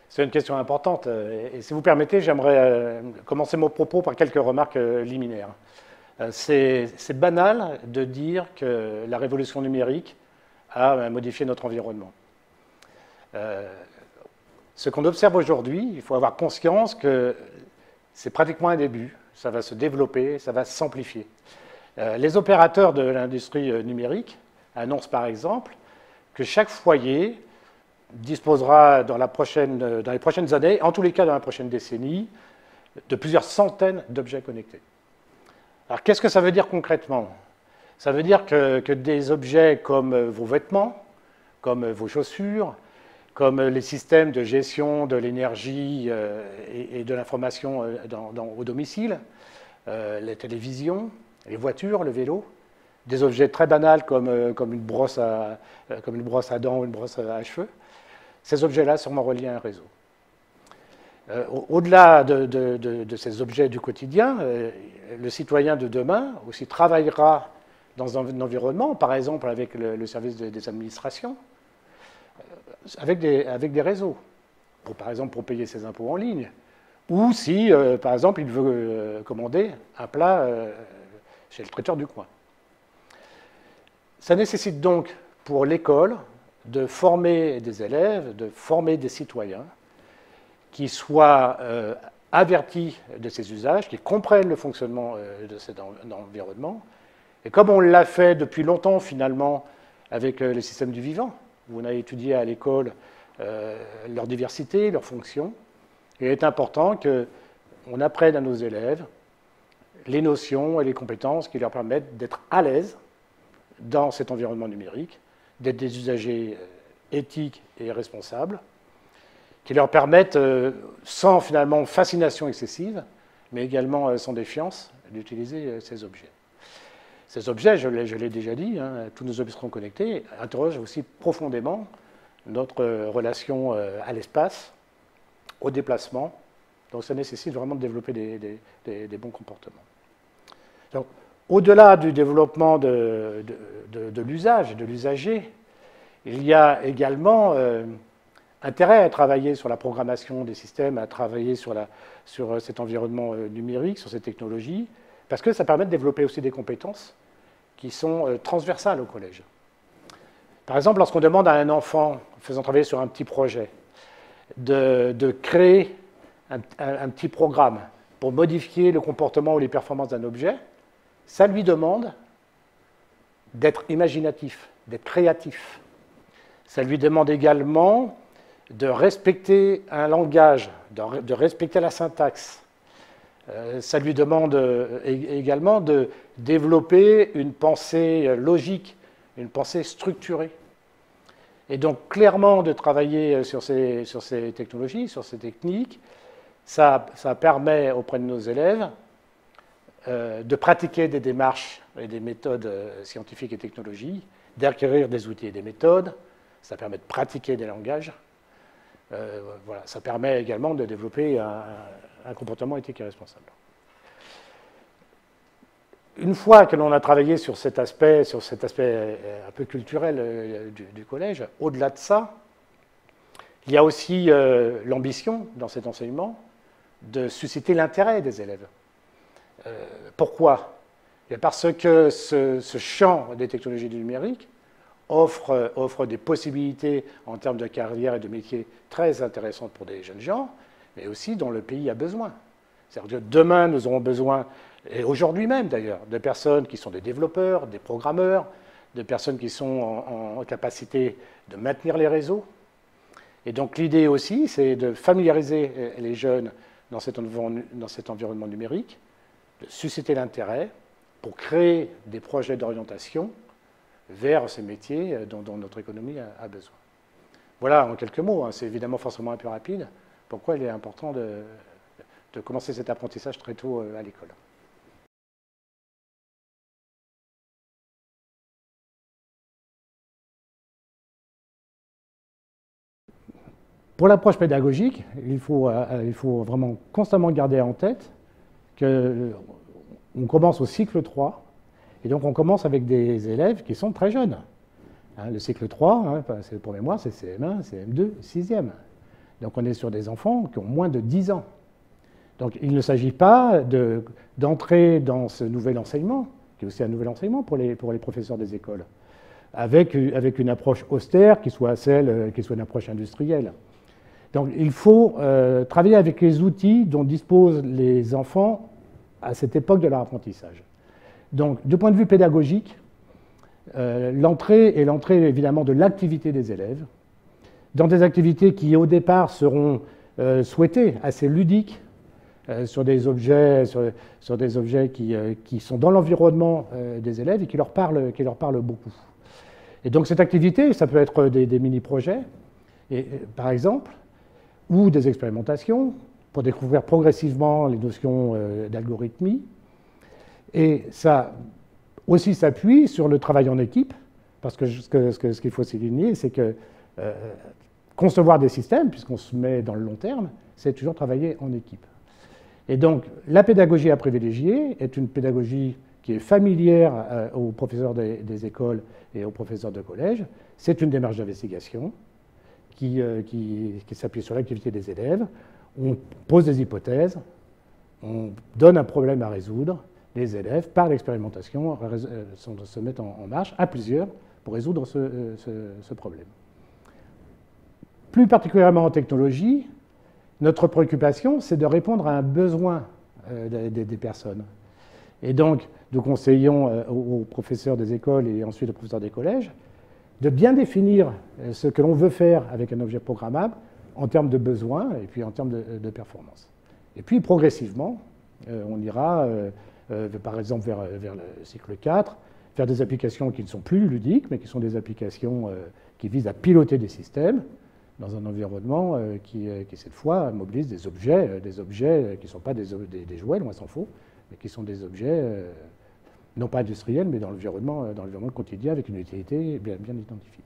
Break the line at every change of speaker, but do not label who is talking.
C'est une question importante. Et si vous permettez, j'aimerais commencer mon propos par quelques remarques liminaires. C'est banal de dire que la révolution numérique a modifié notre environnement. Ce qu'on observe aujourd'hui, il faut avoir conscience que c'est pratiquement un début. Ça va se développer, ça va s'amplifier. Les opérateurs de l'industrie numérique annoncent par exemple que chaque foyer disposera dans les prochaines années, en tous les cas dans la prochaine décennie, de plusieurs centaines d'objets connectés. Alors qu'est-ce que ça veut dire concrètement? Ça veut dire que des objets comme vos vêtements, comme vos chaussures, comme les systèmes de gestion de l'énergie et de l'information au domicile, les télévisions, les voitures, le vélo, des objets très banals comme une brosse à dents ou une brosse à cheveux, ces objets-là seront reliés à un réseau. Au-delà de ces objets du quotidien, le citoyen de demain aussi travaillera dans un environnement, par exemple avec le service des administrations, avec des réseaux, par exemple pour payer ses impôts en ligne, ou si, par exemple, il veut commander un plat chez le traiteur du coin. Ça nécessite donc pour l'école de former des élèves, de former des citoyens qui soient avertis de ces usages, qui comprennent le fonctionnement de cet environnement. Et comme on l'a fait depuis longtemps finalement avec les systèmes du vivant, où on a étudié à l'école leur diversité, leurs fonctions, il est important qu'on apprenne à nos élèves les notions et les compétences qui leur permettent d'être à l'aise dans cet environnement numérique, d'être des usagers éthiques et responsables, qui leur permettent, sans finalement fascination excessive, mais également sans défiance, d'utiliser ces objets. Ces objets, je l'ai déjà dit, tous nos objets seront connectés, interrogent aussi profondément notre relation à l'espace, au déplacement. Donc ça nécessite vraiment de développer des bons comportements. Donc, au-delà du développement de l'usage, de l'usager, il y a également intérêt à travailler sur la programmation des systèmes, à travailler sur cet environnement numérique, sur ces technologies, parce que ça permet de développer aussi des compétences qui sont transversales au collège. Par exemple, lorsqu'on demande à un enfant, faisant travailler sur un petit projet, de créer un petit programme pour modifier le comportement ou les performances d'un objet, ça lui demande d'être imaginatif, d'être créatif. Ça lui demande également de respecter un langage, de respecter la syntaxe. Ça lui demande également de développer une pensée logique, une pensée structurée. Et donc, clairement, de travailler sur ces technologies, sur ces techniques, ça permet auprès de nos élèves de pratiquer des démarches et des méthodes scientifiques et technologiques, d'acquérir des outils et des méthodes. Ça permet de pratiquer des langages. Voilà. Ça permet également de développer un comportement éthique et responsable. Une fois que l'on a travaillé sur cet aspect un peu culturel du collège, au-delà de ça, il y a aussi l'ambition dans cet enseignement de susciter l'intérêt des élèves. Pourquoi? Parce que ce champ des technologies du numérique offre des possibilités en termes de carrière et de métiers très intéressantes pour des jeunes gens, mais aussi dont le pays a besoin. C'est-à-dire que demain, nous aurons besoin, et aujourd'hui même d'ailleurs, de personnes qui sont des développeurs, des programmeurs, de personnes qui sont en capacité de maintenir les réseaux. Et donc l'idée aussi, c'est de familiariser les jeunes dans cet environnement numérique, de susciter l'intérêt pour créer des projets d'orientation vers ces métiers dont notre économie a besoin. Voilà en quelques mots, c'est évidemment forcément un peu rapide, pourquoi il est important de commencer cet apprentissage très tôt à l'école. Pour l'approche pédagogique, il faut vraiment constamment garder en tête qu'on commence au cycle 3, et donc on commence avec des élèves qui sont très jeunes. Le cycle 3, pour mémoire, c'est CM1, CM2, 6e. Donc on est sur des enfants qui ont moins de 10 ans. Donc il ne s'agit pas d'entrer dans ce nouvel enseignement, qui est aussi un nouvel enseignement pour les professeurs des écoles, avec une approche austère qui soit une approche industrielle. Donc il faut travailler avec les outils dont disposent les enfants à cette époque de leur apprentissage. Donc du point de vue pédagogique, l'entrée est l'entrée évidemment de l'activité des élèves, dans des activités qui au départ seront souhaitées, assez ludiques, sur des objets, qui sont dans l'environnement des élèves et qui leur parlent beaucoup. Et donc cette activité, ça peut être des mini-projets, par exemple, ou des expérimentations pour découvrir progressivement les notions d'algorithmie. Et ça aussi s'appuie sur le travail en équipe, parce que ce qu'il faut souligner, c'est que concevoir des systèmes, puisqu'on se met dans le long terme, c'est toujours travailler en équipe. Et donc, la pédagogie à privilégier est une pédagogie qui est familière aux professeurs des écoles et aux professeurs de collège. C'est une démarche d'investigation qui s'appuie sur l'activité des élèves. On pose des hypothèses, on donne un problème à résoudre. Les élèves, par l'expérimentation, se mettent en marche à plusieurs pour résoudre ce problème. Plus particulièrement en technologie, notre préoccupation, c'est de répondre à un besoin des personnes. Et donc, nous conseillons aux professeurs des écoles et ensuite aux professeurs des collèges de bien définir ce que l'on veut faire avec un objet programmable en termes de besoins et puis en termes de performance. Et puis, progressivement, on ira, par exemple, vers le cycle 4, vers des applications qui ne sont plus ludiques, mais qui sont des applications qui visent à piloter des systèmes dans un environnement qui cette fois, mobilise des objets qui ne sont pas des jouets, loin s'en faut, mais qui sont des objets, non pas industriels, mais dans l'environnement quotidien, avec une utilité bien identifiée.